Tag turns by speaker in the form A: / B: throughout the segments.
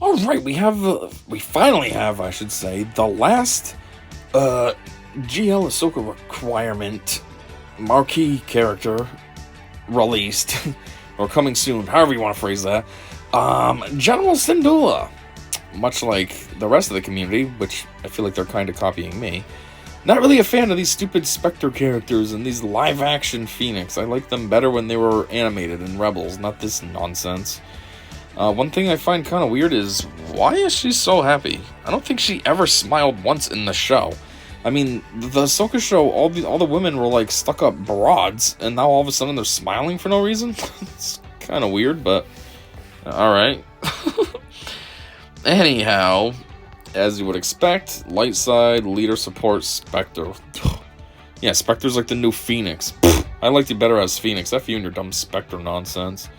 A: All right, we finally have, I should say, the last GL Ahsoka requirement marquee character released or coming soon, however you want to phrase that. General Syndulla, much like the rest of the community, which I feel like they're kind of copying me. Not really a fan of these stupid Spectre characters and these live-action Phoenix. I liked them better when they were animated in Rebels, not this nonsense. One thing I find kind of weird is, why is she so happy? I don't think she ever smiled once in the show. I mean, the Ahsoka show, all the women were like stuck-up broads, and now all of a sudden they're smiling for no reason? It's kind of weird, but alright. Anyhow, as you would expect, light side, leader support, Spectre. Yeah, Spectre's like the new Phoenix. I liked you better as Phoenix. F you and your dumb Spectre nonsense.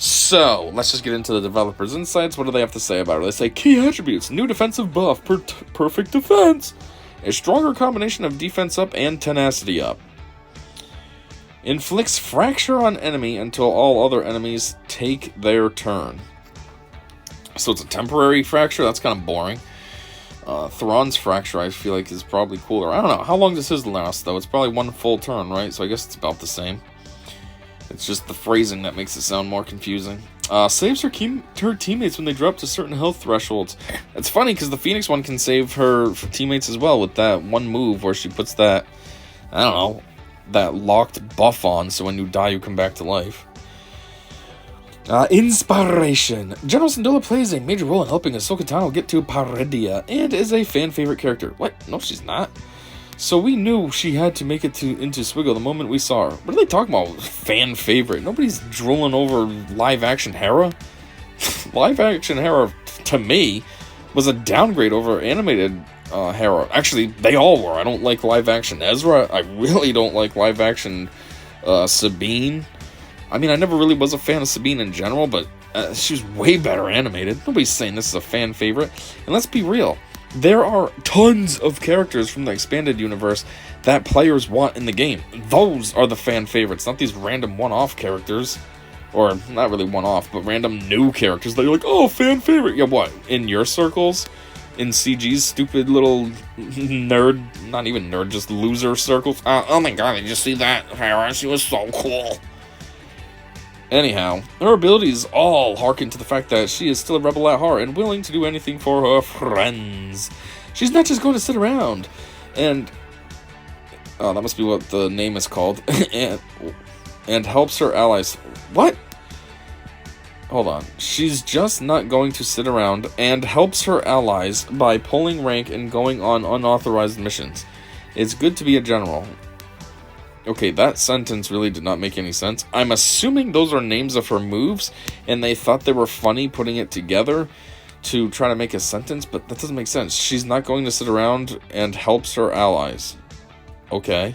A: So, let's just get into the developers' insights. What do they have to say about it? They say, key attributes, new defensive buff, perfect defense, a stronger combination of defense up and tenacity up. Inflicts fracture on enemy until all other enemies take their turn. So it's a temporary fracture? That's kind of boring. Thrawn's fracture, I feel like, is probably cooler. I don't know. How long does his last, though? It's probably one full turn, right? So I guess it's about the same. It's just the phrasing that makes it sound more confusing. Saves her teammates when they drop to certain health thresholds. It's funny because the Phoenix one can save her teammates as well with that one move where she puts that, I don't know, that locked buff on, so when you die you come back to life. Inspiration. General Syndulla plays a major role in helping Ahsoka Tano get to Paredia and is a fan favorite character. What? No, she's not. So we knew she had to make it into Swiggle the moment we saw her. What are they talking about? Fan favorite. Nobody's drooling over live-action Hera. Live-action Hera, to me, was a downgrade over animated Hera. Actually, they all were. I don't like live-action Ezra. I really don't like live-action Sabine. I mean, I never really was a fan of Sabine in general, but she was way better animated. Nobody's saying this is a fan favorite. And let's be real. There are tons of characters from the expanded universe that players want in the game. Those are the fan favorites, not these random one-off characters. Or, not really one-off, but random new characters that you're like, oh, fan favorite. Yeah, what? In your circles? In CG's stupid little nerd, not even nerd, just loser circles? Oh my god, did you see that? Hera, she was so cool. Anyhow, her abilities all harken to the fact that she is still a rebel at heart and willing to do anything for her friends. She's not just going to sit around and... oh, that must be what the name is called. and helps her allies... What? Hold on. She's just not going to sit around and helps her allies by pulling rank and going on unauthorized missions. It's good to be a general. Okay, that sentence really did not make any sense. I'm assuming those are names of her moves, and they thought they were funny putting it together to try to make a sentence, but that doesn't make sense. She's not going to sit around and helps her allies. Okay.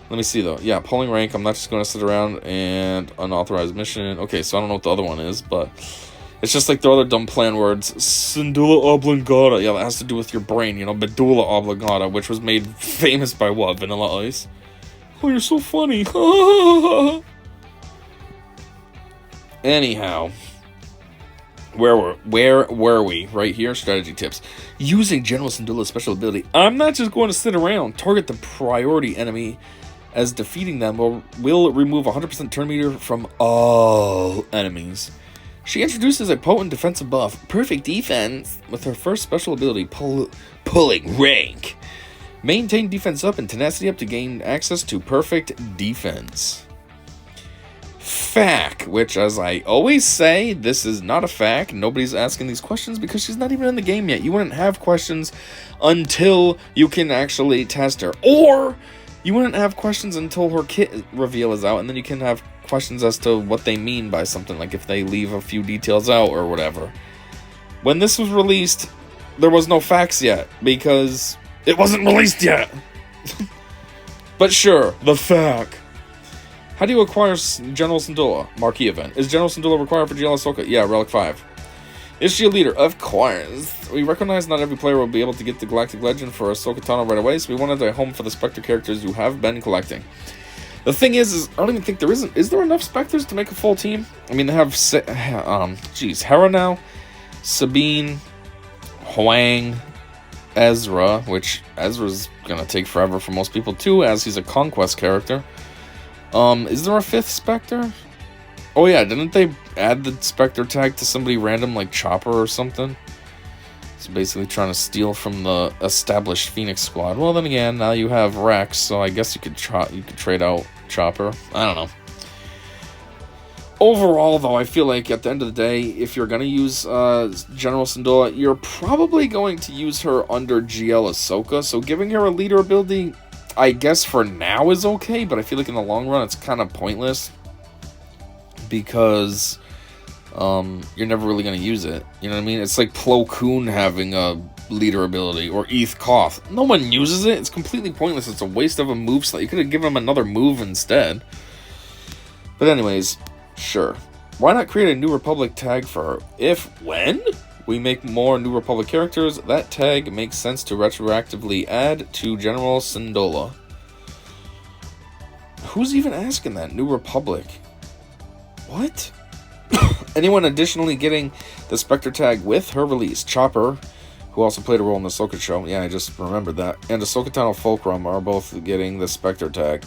A: Let me see, though. Yeah, pulling rank, I'm not just going to sit around and unauthorized mission. Okay, so I don't know what the other one is, but it's just like the other dumb plan words. Syndulla oblongata. Yeah, that has to do with your brain, you know, medulla oblongata, which was made famous by what? Vanilla Ice? Oh, you're so funny. Anyhow, where were we? Right here, strategy tips. Using General Syndulla's special ability, I'm not just going to sit around. Target the priority enemy, as defeating them will remove 100% turn meter from all enemies. She introduces a potent defensive buff, perfect defense, with her first special ability, pulling rank. Maintain defense up and tenacity up to gain access to perfect defense. Fact, which, as I always say, this is not a fact. Nobody's asking these questions because she's not even in the game yet. You wouldn't have questions until you can actually test her. Or you wouldn't have questions until her kit reveal is out, and then you can have questions as to what they mean by something, like if they leave a few details out or whatever. When this was released, there was no facts yet, because it wasn't released yet. But sure, the fact. How do you acquire General Syndulla? Marquee event. Is General Syndulla required for GL Ahsoka? Yeah, Relic 5. Is she a leader? Of course. We recognize not every player will be able to get the Galactic Legend for Ahsoka Tano right away, so we wanted a home for the Spectre characters you have been collecting. The thing is I don't even think there is there enough Spectres to make a full team? I mean, they have, Hera now, Sabine, Huang, Ezra, which Ezra's gonna take forever for most people too, as he's a conquest character. Is there a 5th Spectre? Oh yeah, didn't they add the Spectre tag to somebody random like Chopper or something? So basically trying to steal from the established Phoenix squad. Well, then again, now you have Rex, so I guess you could trade out Chopper. I don't know. Overall, though, I feel like at the end of the day, if you're going to use General Syndulla, you're probably going to use her under GL Ahsoka. So giving her a leader ability, I guess for now is okay, but I feel like in the long run it's kind of pointless. Because you're never really going to use it. You know what I mean? It's like Plo Koon having a leader ability, or Eth Koth. No one uses it. It's completely pointless. It's a waste of a move slot. You could have given him another move instead. But anyways, sure. Why not create a New Republic tag for her? When we make more New Republic characters, that tag makes sense to retroactively add to General Syndulla. Who's even asking that? New Republic? What? Anyone additionally getting the Spectre tag with her release? Chopper, who also played a role in the Ahsoka show. Yeah, I just remembered that. And Ahsoka Tano Fulcrum are both getting the Spectre tag.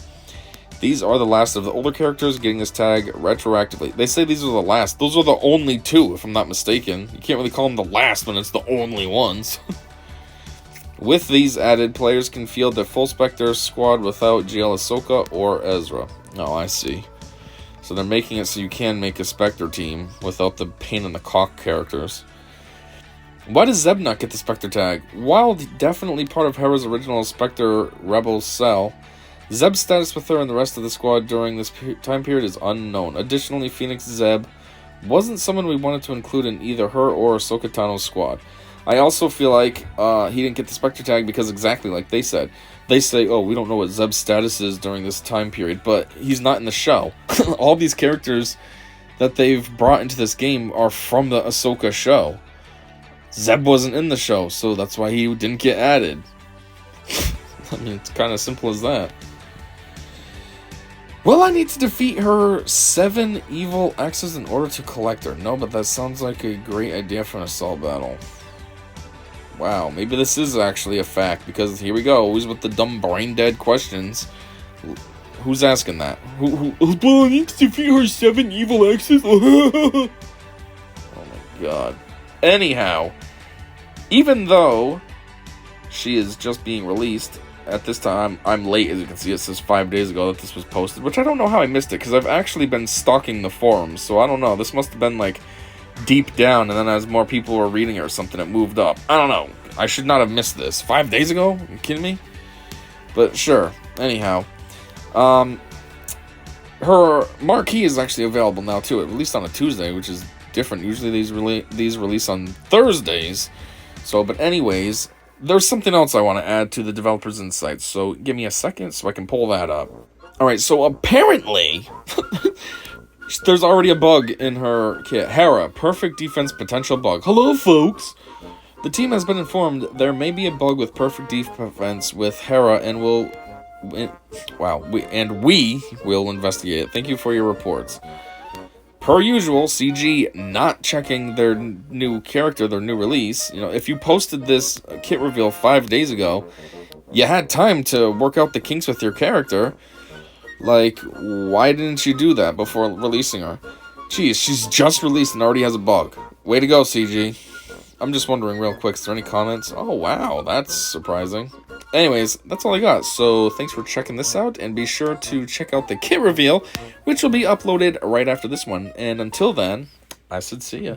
A: These are the last of the older characters getting this tag retroactively. They say these are the last. Those are the only 2, if I'm not mistaken. You can't really call them the last when it's the only ones. With these added, players can field the full Spectre squad without GL Ahsoka or Ezra. Oh, I see. So they're making it so you can make a Spectre team without the pain in the cock characters. Why does Zeb not get the Spectre tag? While definitely part of Hera's original Spectre Rebel cell, Zeb's status with her and the rest of the squad during this time period is unknown. Additionally, Phoenix Zeb wasn't someone we wanted to include in either her or Ahsoka Tano's squad. I also feel like he didn't get the Spectre tag because exactly like they said. They say, oh, we don't know what Zeb's status is during this time period, but he's not in the show. All these characters that they've brought into this game are from the Ahsoka show. Zeb wasn't in the show, so that's why he didn't get added. I mean, it's kind of simple as that. Will I need to defeat her 7 evil X's in order to collect her? No, but that sounds like a great idea for an assault battle. Wow, maybe this is actually a fact, because here we go, always with the dumb brain-dead questions. Who's asking that? Will I need to defeat her 7 evil X's? Oh my god. Anyhow, even though she is just being released, at this time, I'm late, as you can see, it says 5 days ago that this was posted, which I don't know how I missed it, because I've actually been stalking the forums, so I don't know, this must have been, like, deep down, and then as more people were reading it or something, it moved up. I don't know. I should not have missed this. 5 days ago? Are you kidding me? But sure. Anyhow. Her Marquee is actually available now, too. It released on a Tuesday, which is different. Usually these release on Thursdays. So, but anyways, there's something else I want to add to the developer's insights. So, give me a second so I can pull that up. Alright, so apparently... there's already a bug in her kit. Hera, perfect defense potential bug. Hello, folks! The team has been informed there may be a bug with perfect defense with Hera, and we will investigate it. Thank you for your reports. Per usual, CG not checking their new character, their new release. You know, if you posted this kit reveal 5 days ago, you had time to work out the kinks with your character. Like, why didn't you do that before releasing her? Jeez, she's just released and already has a bug. Way to go, CG. I'm just wondering real quick, is there any comments? Oh, wow, that's surprising. Anyways, that's all I got. So, thanks for checking this out, and be sure to check out the kit reveal, which will be uploaded right after this one. And until then, I said see ya.